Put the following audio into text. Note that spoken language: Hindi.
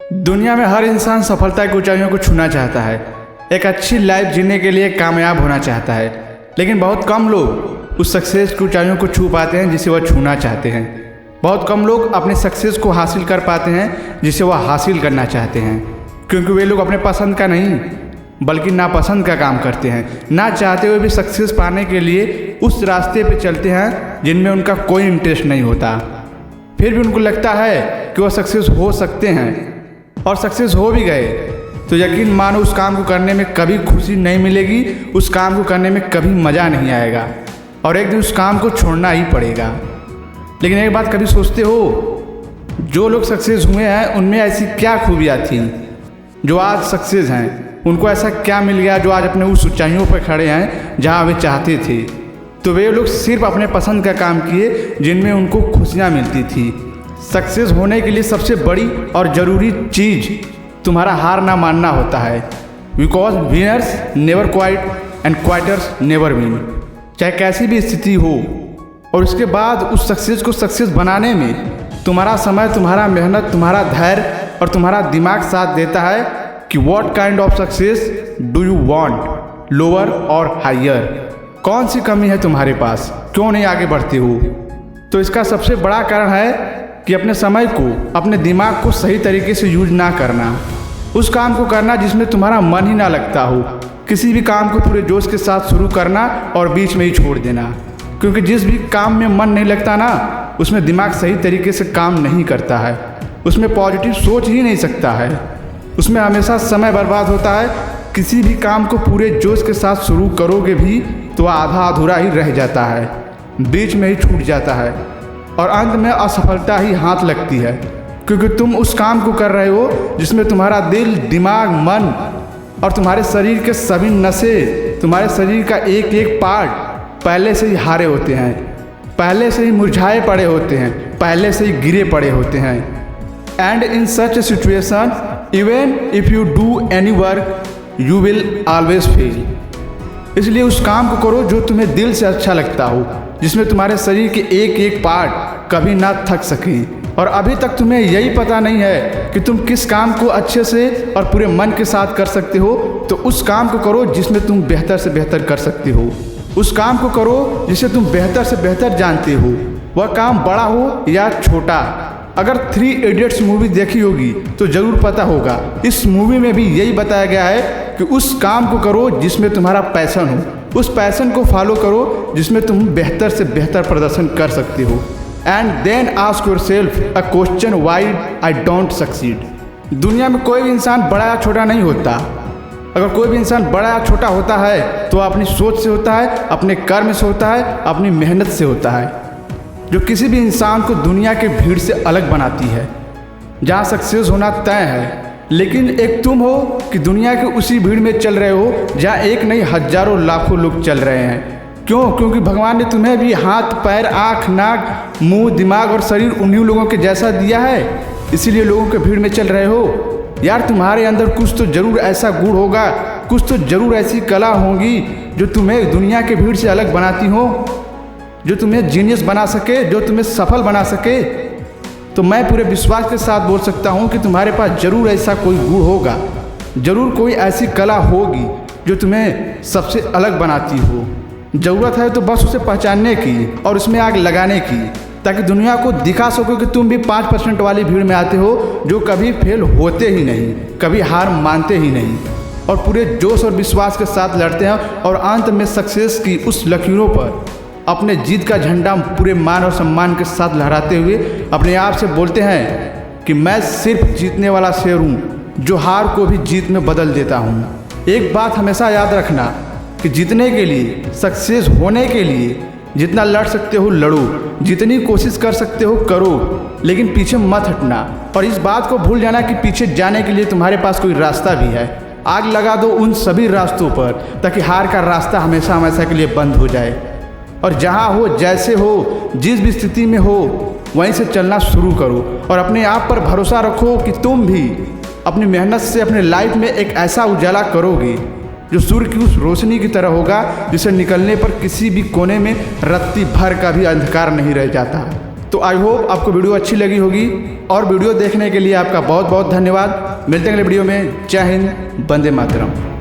दुनिया में हर इंसान सफलता की ऊंचाइयों को छूना चाहता है, एक अच्छी लाइफ जीने के लिए कामयाब होना चाहता है, लेकिन बहुत कम लोग उस सक्सेस की ऊंचाइयों को छू पाते हैं जिसे वह छूना चाहते हैं। बहुत कम लोग अपने सक्सेस को हासिल कर पाते हैं जिसे वह हासिल करना चाहते हैं, क्योंकि वे लोग अपने पसंद का नहीं बल्कि नापसंद का काम करते हैं। ना चाहते हुए भी सक्सेस पाने के लिए उस रास्ते पे चलते हैं जिनमें उनका कोई इंटरेस्ट नहीं होता। फिर भी उनको लगता है कि वह सक्सेस हो सकते हैं और सक्सेस हो भी गए तो यकीन मानो उस काम को करने में कभी खुशी नहीं मिलेगी, उस काम को करने में कभी मज़ा नहीं आएगा और एक दिन उस काम को छोड़ना ही पड़ेगा। लेकिन एक बात कभी सोचते हो, जो लोग सक्सेस हुए हैं उनमें ऐसी क्या खूबियाँ थी जो आज सक्सेस हैं? उनको ऐसा क्या मिल गया जो आज अपने उस ऊंचाइयों पर खड़े हैं जहाँ वे चाहते थे? तो वे लोग सिर्फ अपने पसंद का काम किए जिनमें उनको खुशियाँ मिलती थी। सक्सेस होने के लिए सबसे बड़ी और ज़रूरी चीज़ तुम्हारा हार ना मानना होता है, because winners never quit and quitters never win. चाहे कैसी भी स्थिति हो, और उसके बाद उस सक्सेस को सक्सेस बनाने में तुम्हारा समय, तुम्हारा मेहनत, तुम्हारा धैर्य और तुम्हारा दिमाग साथ देता है कि what kind of success do you want, lower और हायर। कौन सी कमी है तुम्हारे पास, क्यों नहीं आगे बढ़ते हो? तो इसका सबसे बड़ा कारण है कि अपने समय को, अपने दिमाग को सही तरीके से यूज ना करना, उस काम को करना जिसमें तुम्हारा मन ही ना लगता हो। किसी भी काम को पूरे जोश के साथ शुरू करना और बीच में ही छोड़ देना, क्योंकि जिस भी काम में मन नहीं लगता ना, उसमें दिमाग सही तरीके से काम नहीं करता है, उसमें पॉजिटिव सोच ही नहीं सकता है, उसमें हमेशा समय बर्बाद होता है। किसी भी काम को पूरे जोश के साथ शुरू करोगे भी तो आधा अधूरा ही रह जाता है, बीच में ही छूट जाता है और अंत में असफलता ही हाथ लगती है, क्योंकि तुम उस काम को कर रहे हो जिसमें तुम्हारा दिल, दिमाग, मन और तुम्हारे शरीर के सभी नसें, तुम्हारे शरीर का एक एक पार्ट पहले से ही हारे होते हैं, पहले से ही मुरझाए पड़े होते हैं, पहले से ही गिरे पड़े होते हैं। And in such A situation even if you do any work you will always fail. इसलिए उस काम को करो जो तुम्हें दिल से अच्छा लगता हो, जिसमें तुम्हारे शरीर के एक एक पार्ट कभी ना थक सके। और अभी तक तुम्हें यही पता नहीं है कि तुम किस काम को अच्छे से और पूरे मन के साथ कर सकते हो, तो उस काम को करो जिसमें तुम बेहतर से बेहतर कर सकते हो। उस काम को करो जिसे तुम बेहतर से बेहतर जानते हो, वह काम बड़ा हो या छोटा। अगर 3 इडियट्स मूवी देखी होगी तो ज़रूर पता होगा, इस मूवी में भी यही बताया गया है कि उस काम को करो जिसमें तुम्हारा पैशन हो, उस पैशन को फॉलो करो जिसमें तुम बेहतर से बेहतर प्रदर्शन कर सकते हो। And then ask yourself a question, why I don't succeed. दुनिया में कोई भी इंसान बड़ा या छोटा नहीं होता। अगर कोई भी इंसान बड़ा या छोटा होता है तो अपनी सोच से होता है, अपने कर्म से होता है, अपनी मेहनत से होता है, जो किसी भी इंसान को दुनिया के भीड़ से अलग बनाती है, जहाँ सक्सेस होना तय है। लेकिन एक तुम हो कि दुनिया के उसी भीड़ में चल रहे हो जहाँ एक नहीं हजारों लाखों लोग चल रहे हैं। क्यों? क्योंकि भगवान ने तुम्हें भी हाथ, पैर, आँख, नाक, मुंह, दिमाग और शरीर उन्हीं लोगों के जैसा दिया है, इसीलिए लोगों के भीड़ में चल रहे हो। यार, तुम्हारे अंदर कुछ तो जरूर ऐसा गुण होगा, कुछ तो जरूर ऐसी कला होगी जो तुम्हें दुनिया के भीड़ से अलग बनाती हो, जो तुम्हें जीनियस बना सके, जो तुम्हें सफल बना सके। तो मैं पूरे विश्वास के साथ बोल सकता हूँ कि तुम्हारे पास जरूर ऐसा कोई गुण होगा, जरूर कोई ऐसी कला होगी जो तुम्हें सबसे अलग बनाती हो। ज़रूरत है तो बस उसे पहचानने की और उसमें आग लगाने की, ताकि दुनिया को दिखा सको कि तुम भी 5% वाली भीड़ में आते हो जो कभी फेल होते ही नहीं, कभी हार मानते ही नहीं और पूरे जोश और विश्वास के साथ लड़ते हैं और अंत में सक्सेस की उस लकीरों पर अपने जीत का झंडा पूरे मान और सम्मान के साथ लहराते हुए अपने आप से बोलते हैं कि मैं सिर्फ जीतने वाला शेर हूँ जो हार को भी जीत में बदल देता हूँ। एक बात हमेशा याद रखना कि जीतने के लिए, सक्सेस होने के लिए जितना लड़ सकते हो लड़ो, जितनी कोशिश कर सकते हो करो, लेकिन पीछे मत हटना। और इस बात को भूल जाना कि पीछे जाने के लिए तुम्हारे पास कोई रास्ता भी है। आग लगा दो उन सभी रास्तों पर ताकि हार का रास्ता हमेशा हमेशा के लिए बंद हो जाए। और जहाँ हो, जैसे हो, जिस भी स्थिति में हो, वहीं से चलना शुरू करो और अपने आप पर भरोसा रखो कि तुम भी अपनी मेहनत से अपने लाइफ में एक ऐसा उजाला करोगे जो सूर्य की उस रोशनी की तरह होगा जिसे निकलने पर किसी भी कोने में रत्ती भर का भी अंधकार नहीं रह जाता। तो आई होप आपको वीडियो अच्छी लगी होगी और वीडियो देखने के लिए आपका बहुत बहुत धन्यवाद। मिलते हैं अगले वीडियो में। जय हिंद, वंदे मातरम।